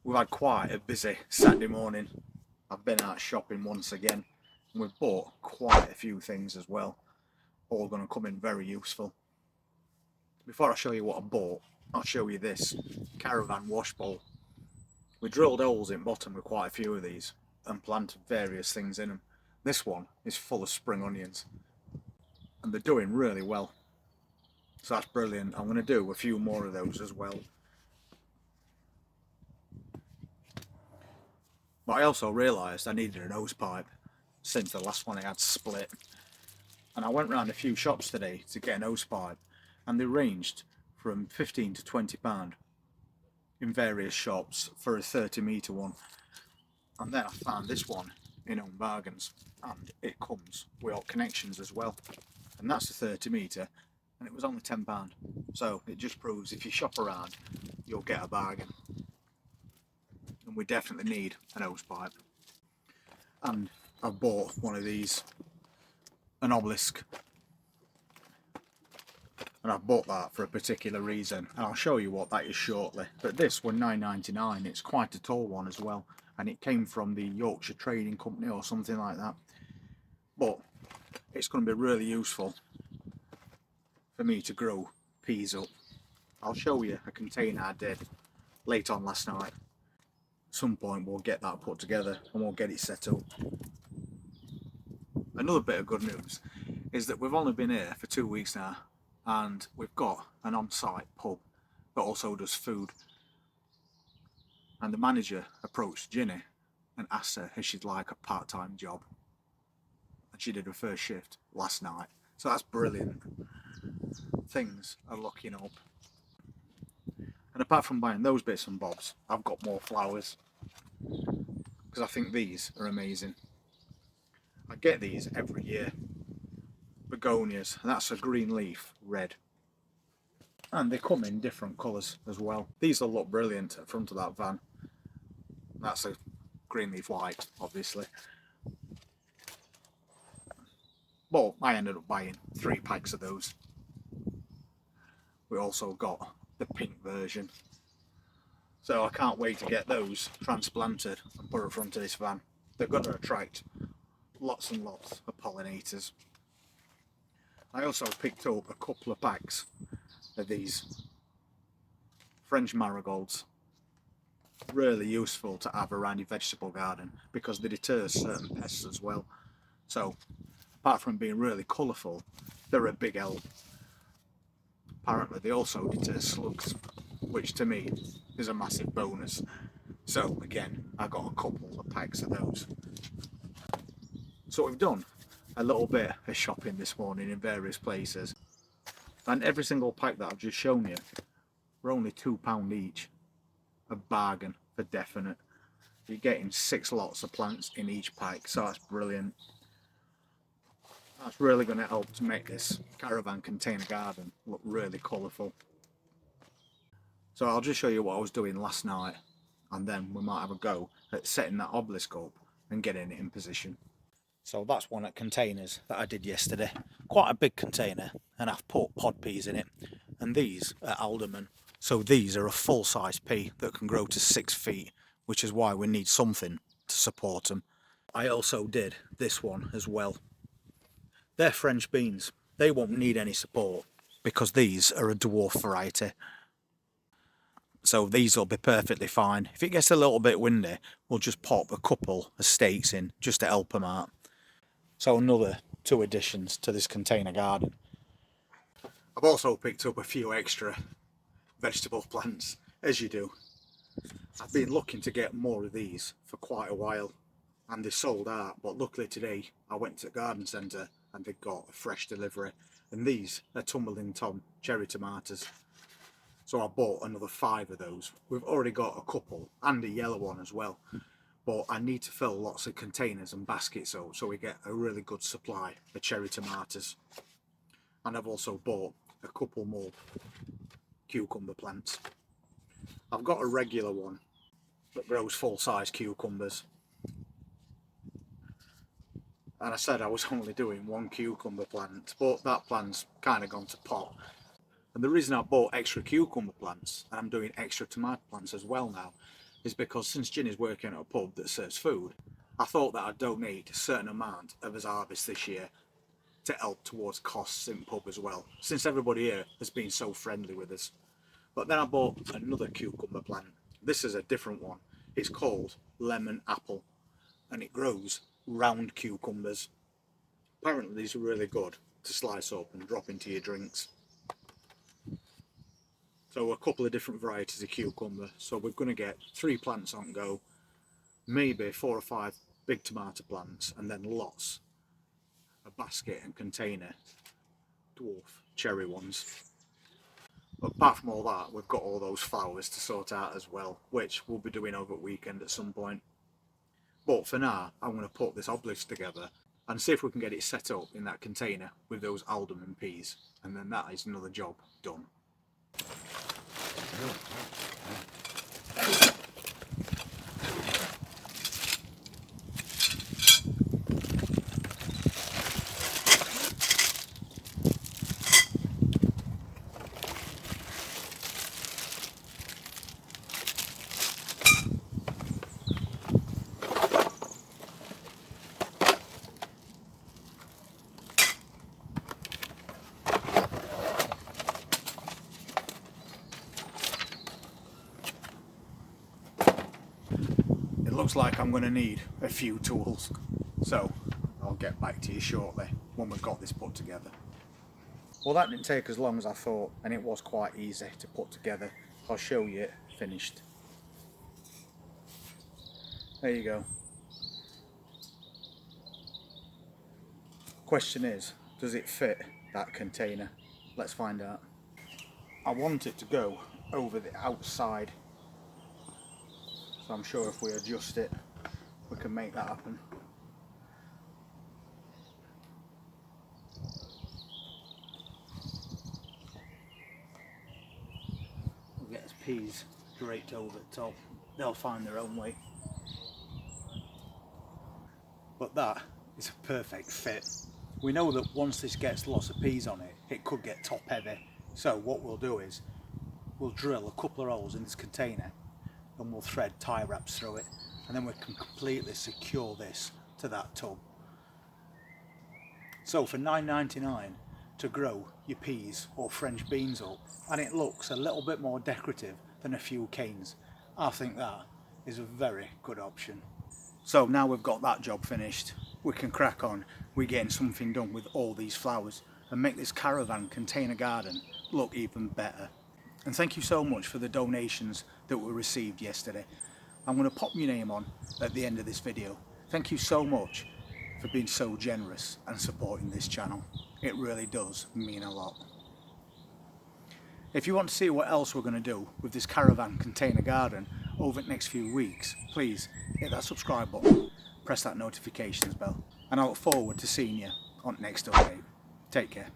We've had quite a busy Saturday morning. I've been out shopping once again, and we've bought quite a few things as well, all going to come in very useful. Before I show you what I bought, I'll show you this Caravan wash bowl. We drilled holes in bottom with quite a few of these and planted various things in them. This one is full of spring onions and they're doing really well, so that's brilliant. I'm going to do a few more of those as well. But I also realised I needed an hose pipe since the last one I had split, and I went round a few shops today to get an hose pipe, and they ranged from £15 to £20 in various shops for a 30-metre one. And then I found this one in Home Bargains, and it comes with all connections as well, and that's a 30-metre, and it was only £10. So it just proves if you shop around you'll get a bargain. And we definitely need an hose pipe. And I've bought one of these, an obelisk, and I've bought that for a particular reason, and I'll show you what that is shortly. But this was £9.99. It's quite a tall one as well, and it came from the Yorkshire Trading Company or something like that. But it's going to be really useful for me to grow peas up. I'll show you a container I did late on last night. At some point we'll get that put together and we'll get it set up. Another bit of good news is that we've only been here for 2 weeks now, and we've got an on-site pub that also does food. And the manager approached Ginny and asked her if she'd like a part-time job, and she did her first shift last night, so that's brilliant. Things are looking up. And apart from buying those bits and bobs, I've got more flowers, because I think these are amazing. I get these every year. Begonias, and that's a green leaf red, and they come in different colours as well. These will look brilliant at the front of that van. That's a green leaf white, obviously, but I ended up buying 3 packs of those. We also got the pink version, so I can't wait to get those transplanted and put in front of this van. They're going to attract lots and lots of pollinators. I also picked up a couple of packs of these French marigolds. Really useful to have around your vegetable garden because they deter certain pests as well. So apart from being really colourful, they're a big help. Apparently they also deter slugs, which to me is a massive bonus. So again, I got a couple of packs of those. So we've done a little bit of shopping this morning in various places, and every single pack that I've just shown you were only £2 each. A bargain for definite. You're getting 6 lots of plants in each pack, so that's brilliant. That's really going to help to make this Caravan container garden look really colourful. So I'll just show you what I was doing last night, and then we might have a go at setting that obelisk up and getting it in position. So that's one of the containers that I did yesterday. Quite a big container, and I've put pod peas in it. And these are alderman. So these are a full-size pea that can grow to 6 feet, which is why we need something to support them. I also did this one as well. They're French beans. They won't need any support because these are a dwarf variety. So these will be perfectly fine. If it gets a little bit windy, we'll just pop a couple of stakes in just to help them out. So another 2 additions to this container garden. I've also picked up a few extra vegetable plants, as you do. I've been looking to get more of these for quite a while, and they sold out, but luckily today I went to the garden centre and they got a fresh delivery, and these are Tumbling Tom cherry tomatoes. So I bought another 5 of those. We've already got a couple and a yellow one as well, but I need to fill lots of containers and baskets up so we get a really good supply of cherry tomatoes. And I've also bought a couple more cucumber plants. I've got a regular one that grows full-size cucumbers, and I said I was only doing 1 cucumber plant, but that plant's kind of gone to pot. And the reason I bought extra cucumber plants, and I'm doing extra tomato plants as well now, is because since Ginny's working at a pub that serves food, I thought that I'd donate a certain amount of his harvest this year to help towards costs in pub as well, since everybody here has been so friendly with us. But then I bought another cucumber plant. This is a different one. It's called lemon apple, and it grows round cucumbers. Apparently these are really good to slice up and drop into your drinks. So a couple of different varieties of cucumber. So we're going to get 3 plants on go, maybe 4 or 5 big tomato plants, and then lots, a basket and container, dwarf cherry ones. But apart from all that, we've got all those flowers to sort out as well, which we'll be doing over the weekend at some point. But for now, I'm going to put this obelisk together and see if we can get it set up in that container with those alderman peas, and then that is another job done. Looks like I'm going to need a few tools, so I'll get back to you shortly when we've got this put together. Well, that didn't take as long as I thought, and it was quite easy to put together. I'll show you it finished. There you go. Question is, does it fit that container? Let's find out. I want it to go over the outside, so I'm sure if we adjust it, we can make that happen. We'll get his peas draped over the top. They'll find their own way. But that is a perfect fit. We know that once this gets lots of peas on it, it could get top heavy. So what we'll do is, we'll drill a couple of holes in this container and we'll thread tie wraps through it, and then we can completely secure this to that tub. So for $9.99 to grow your peas or French beans up, and it looks a little bit more decorative than a few canes, I think that is a very good option. So now we've got that job finished, we can crack on. We're getting something done with all these flowers and make this caravan container garden look even better. And thank you so much for the donations that were received yesterday. I'm going to pop your name on at the end of this video. Thank you so much for being so generous and supporting this channel. It really does mean a lot. If you want to see what else we're going to do with this caravan container garden over the next few weeks, please hit that subscribe button, press that notifications bell, and I look forward to seeing you on the next update. Take care.